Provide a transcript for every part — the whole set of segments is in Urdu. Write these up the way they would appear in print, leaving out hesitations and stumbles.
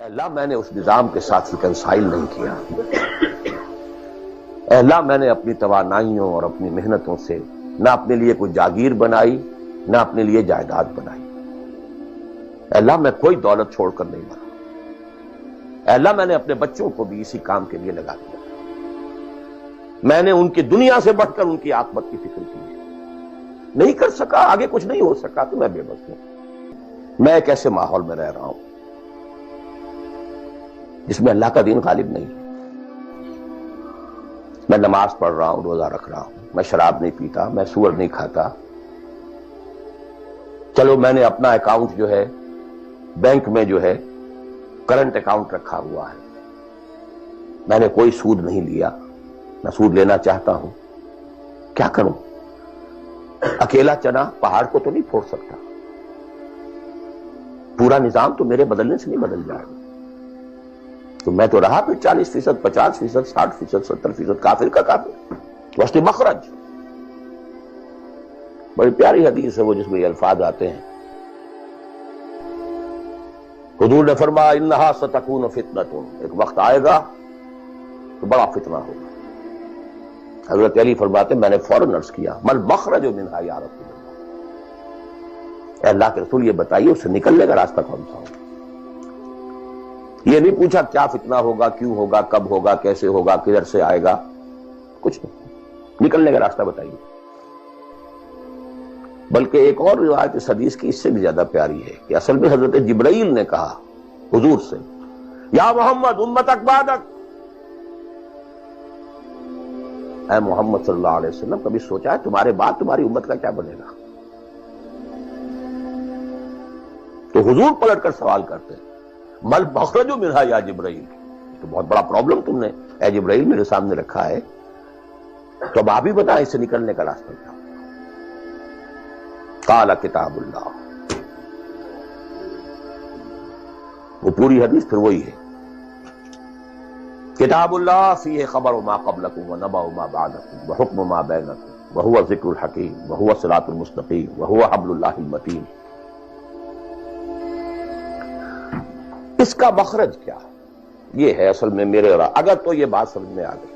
اللہ میں نے اس نظام کے ساتھ ریکنسائل نہیں کیا۔ اللہ میں نے اپنی توانائیوں اور اپنی محنتوں سے نہ اپنے لیے کوئی جاگیر بنائی نہ اپنے لیے جائیداد بنائی۔ اللہ میں کوئی دولت چھوڑ کر نہیں مرا۔ اللہ میں نے اپنے بچوں کو بھی اسی کام کے لیے لگا دیا۔ میں نے ان کی دنیا سے بڑھ کر ان کی عاقبت کی فکر کی ہے۔ نہیں کر سکا، آگے کچھ نہیں ہو سکا تو میں بے بس ہوں۔ میں ایک ایسے ماحول میں رہ رہا ہوں جس میں اللہ کا دین غالب نہیں ہے۔ میں نماز پڑھ رہا ہوں، روزہ رکھ رہا ہوں، میں شراب نہیں پیتا، میں سور نہیں کھاتا۔ چلو میں نے اپنا اکاؤنٹ جو ہے بینک میں جو ہے کرنٹ اکاؤنٹ رکھا ہوا ہے، میں نے کوئی سود نہیں لیا، نہ سود لینا چاہتا ہوں۔ کیا کروں؟ اکیلا چنا پہاڑ کو تو نہیں پھوڑ سکتا، پورا نظام تو میرے بدلنے سے نہیں بدل جائے گا۔ تو میں تو رہا پھر 40%، 50%، 60%، 70% کافر کا کافر۔ وسط مخرج بڑی پیاری حدیث ہے وہ جس میں یہ الفاظ آتے ہیں۔ حضور نے فرمایا انہا ستکون فتنۃ، ایک وقت آئے گا تو بڑا فتنہ ہوگا۔ حضرت علی فرماتے میں نے فوراً عرض کیا مل مخرج منہا یا رسول اللہ، اے اللہ کے رسول یہ بتائیے اس سے نکلنے کا راستہ کون سا ہوگا؟ یہ نہیں پوچھا کیا فتنہ ہوگا، کیوں ہوگا، کب ہوگا، کیسے ہوگا، کدھر سے آئے گا، کچھ نہیں، نکلنے کا راستہ بتائیے۔ بلکہ ایک اور روایت اس حدیث کی اس سے بھی زیادہ پیاری ہے کہ اصل میں حضرت جبرائیل نے کہا حضور سے یا محمد امتک بعدک، اے محمد صلی اللہ علیہ وسلم کبھی سوچا ہے تمہارے بعد تمہاری امت کا کیا بنے گا؟ تو حضور پلٹ کر سوال کرتے ہیں مل مخرج منہا یا جبرائیل، تو بہت بڑا پرابلم تم نے اے جبرائیل میرے سامنے رکھا ہے، تو اب آپ ہی بتائیں اس سے نکلنے کا راستہ کیا؟ قال کتاب اللہ، وہ پوری حدیث پھر وہی ہے، کتاب اللہ فیہ خبر ما قبلکم ونبأ ما بعدکم وحکم ما بینکم وہو ذکر الحکیم وہو الصراط المستقیم وہو حبل اللہ المتین۔ اس کا مخرج کیا ہے؟ یہ ہے اصل میں میرے اگر تو یہ بات سمجھ میں آ گئی،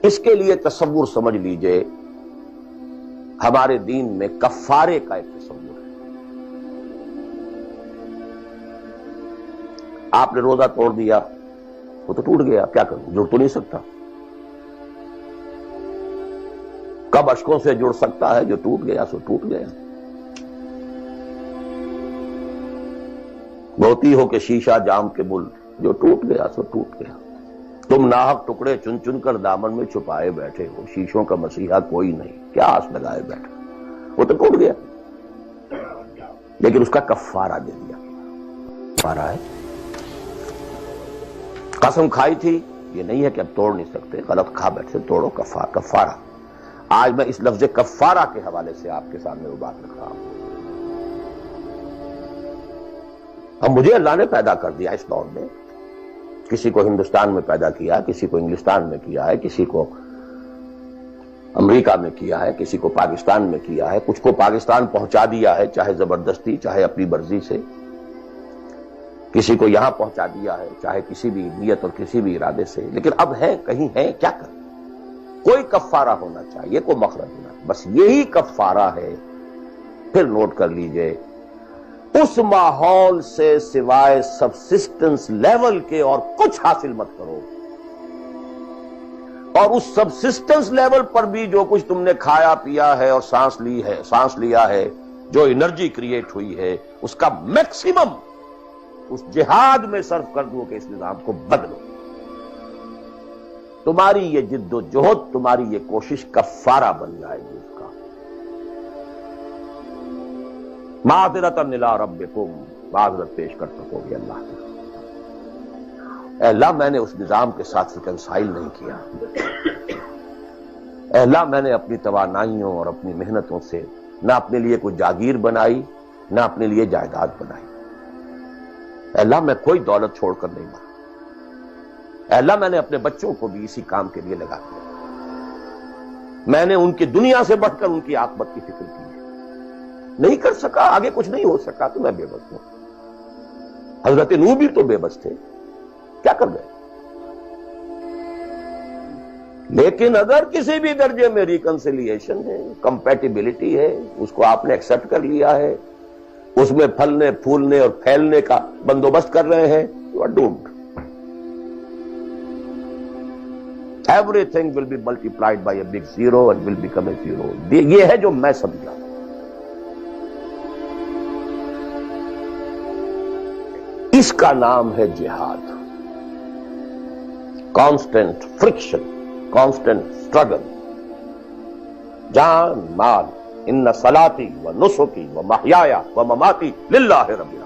اس کے لیے تصور سمجھ لیجئے ہمارے دین میں کفارے کا ایک تصور ہے۔ آپ نے روزہ توڑ دیا، وہ تو ٹوٹ گیا، کیا کروں؟ جڑ تو نہیں سکتا۔ کب اشکوں سے جڑ سکتا ہے؟ جو ٹوٹ گیا سو ٹوٹ گیا۔ موتی ہو کہ شیشہ جام کے بل، جو ٹوٹ گیا سو ٹوٹ گیا۔ تم ناحق ٹکڑے چن چن کر دامن میں چھپائے بیٹھے ہو، شیشوں کا مسیحا کوئی نہیں، کیا آس لگائے بیٹھے؟ وہ تو ٹوٹ گیا، لیکن اس کا کفارہ دے دیا۔ کفارہ ہے، قسم کھائی تھی، یہ نہیں ہے کہ اب توڑ نہیں سکتے، غلط کھا بیٹھے، توڑو، کفارہ۔ آج میں اس لفظ کفارہ کے حوالے سے آپ کے سامنے وہ بات رکھ رہا ہوں۔ اب مجھے اللہ نے پیدا کر دیا اس دور میں، کسی کو ہندوستان میں پیدا کیا، کسی کو انگلستان میں کیا ہے، کسی کو امریکہ میں کیا ہے، کسی کو پاکستان میں کیا ہے، کچھ کو پاکستان پہنچا دیا ہے، چاہے زبردستی چاہے اپنی مرضی سے، کسی کو یہاں پہنچا دیا ہے چاہے کسی بھی نیت اور کسی بھی ارادے سے، لیکن اب ہے کہیں ہے، کیا کر؟ کوئی کفارہ ہونا چاہیے، کوئی مخرج ہونا، بس یہی کفارہ ہے۔ پھر نوٹ کر لیجئے اس ماحول سے سوائے سبسسٹنس لیول کے اور کچھ حاصل مت کرو، اور اس سبسسٹنس لیول پر بھی جو کچھ تم نے کھایا پیا ہے اور سانس لیا ہے، جو انرجی کریٹ ہوئی ہے، اس کا میکسیمم اس جہاد میں صرف کر دو کہ اس نظام کو بدلو۔ تمہاری یہ جد و جہد، تمہاری یہ کوشش کفارہ بن جائے گی اس کا۔ معذرتاً الی ربکم، معذرت پیش کر سکو گے اللہ سے۔ اے اللہ میں نے اس نظام کے ساتھ ریکنسائل نہیں کیا۔ اے اللہ میں نے اپنی توانائیوں اور اپنی محنتوں سے نہ اپنے لیے کوئی جاگیر بنائی نہ اپنے لیے جائیداد بنائی۔ اے اللہ میں کوئی دولت چھوڑ کر نہیں مرا۔ اے اللہ میں نے اپنے بچوں کو بھی اسی کام کے لیے لگا دیا۔ میں نے ان کی دنیا سے بڑھ کر ان کی عاقبت کی فکر کی ہے۔ نہیں کر سکا، آگے کچھ نہیں ہو سکا تو میں بے بس ہوں۔ حضرت نوح بھی تو بے بس تھے، کیا کر گئے؟ لیکن اگر کسی بھی درجے میں ریکنسیلیشن ہے، کمپیٹیبلٹی ہے، اس کو آپ نے ایکسپٹ کر لیا ہے، اس میں پھلنے پھولنے اور پھیلنے کا بندوبست کر رہے ہیں، you are doomed. Everything will be multiplied by a big zero and will become a zero. یہ ہے جو میں سمجھا. اس کا نام ہے جہاد. کانسٹنٹ فرکشن، کانسٹنٹ اسٹرگل، جان مال. ان صلاتی و نسکی و محیایا و مماتی للہ رب العالمین.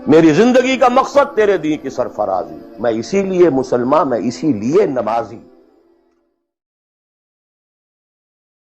میری زندگی کا مقصد تیرے دین کی سرفرازی. میں اسی لیے مسلمان، میں اسی لیے نمازی.